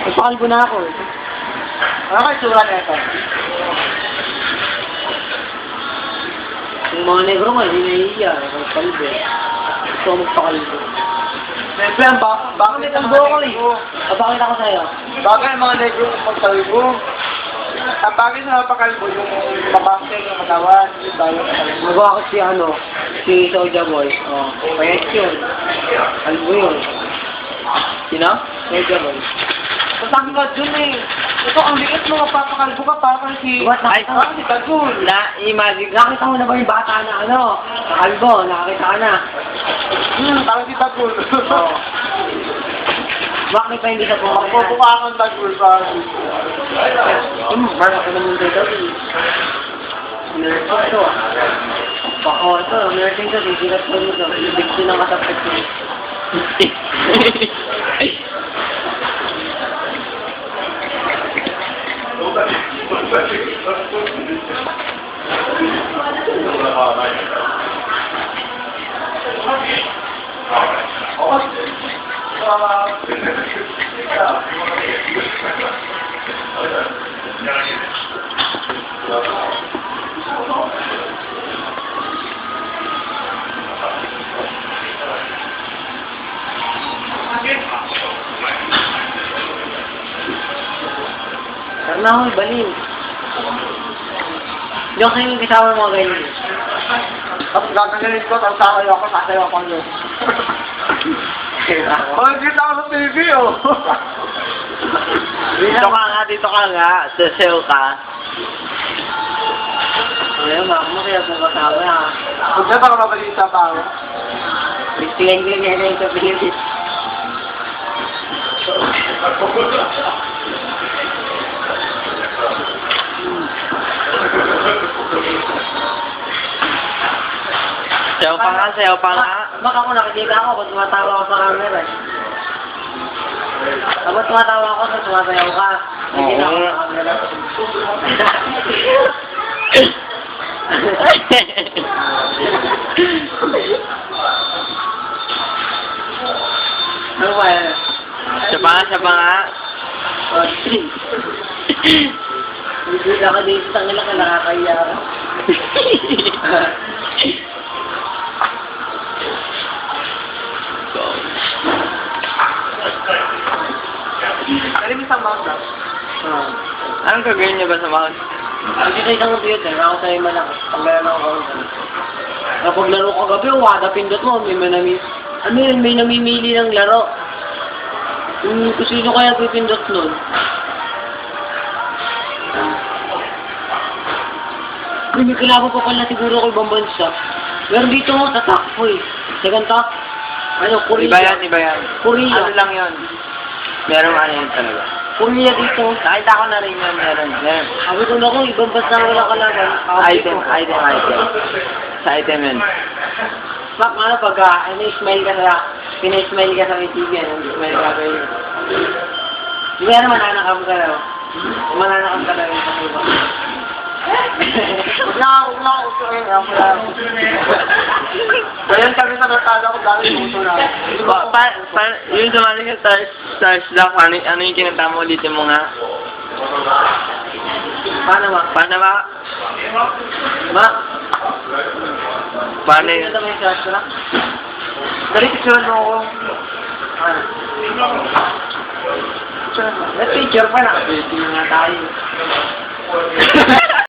Nagpakalbo na ako. Ano kayo sura na ito? Yung mga negro nga, hindi nahihiya. Nagpakalbo. Gusto ko magpakalbo. Siyempre, bakit ang Kalbo ko eh. Bakit ako sa'yo? Bakit ang mga negro magkalbo? Ang bakit na napakalbo yung mabangkay yung katawan, yung bayo katawan. Magawa ko si si Soulja Boy. Oh, payat yun. Kalbo yun. Sino? Soulja Boy. Sabi nga dun eh. Ito, ang liit mo, papakalbo ka, parang si... What? Ay, si Tagul. Na-imagine. Nakita mo na ba yung bata na kalbo? Nakakita ka na. Parang si Tagul. Oo. Bakit pa hindi sa pumakita? Mukha kang Tagul, parang. Mark ako naman dito. Nursing to. Bako ito, nursing to. Sisirat ko nito. Ibig ko ng kasapit ko. Karena ako ibaliw. Hindi ako kayo kasama mga ganyan. Tapos gagagalin ko, tapos sasayaw ako yun. Pagkita ako sa TV, oh. Dito ka nga. Sasayaw ka. Ayun, mama, kaya po kasama ha. Huwag na baka mabalita pa ako. Tingnan ko niya na yung kapilit. Sayaw pa nga. Baka ako nakikita ako kung tumatawa ako sa camera eh. Kapag tumatawa ako, tumasayaw ka. Nakikita ako sa camera. Ano ba yan? Siya pa nga. Bibila ka dito sa nila ka nakakaya ka. Dali mo sa manga. Anong gagawin niya ba sa mouse? Hindi sa isang computer, ako sa'yo malaki. Paglaran ako counter. Kapag laro ka gabi, wada pindot mo, may namimili ng laro. Kung sino kaya pipindot nun? May kilabo pa pala siguro ko ibang bansa. Pero dito mo, tatakpo eh. Second top, Korea. Iba yan. Korea. Ano lang yun? Merong ano yun talaga. Korea dito. Nakita ko na rin yun, meron. Sabi ko na kung ibang bansa na walang kalaban. Item. Sa item yun. Mak, ano pag smile ka sa may TV, smile ka kayo. Di ba naman mananakam ka na? Mananakam ka na rin sa iba. Huwag na ako Ngayon kami sa Mercado ko dahil puso na. Yung sumali ka Stars Lock, ano yung kinanta mo ulitin mo nga? Paano ba? Ma? Paano yun? Ito may crush na? Dali, picture mo ako. Ano? Let's picture pa na. Pwede nga tayo.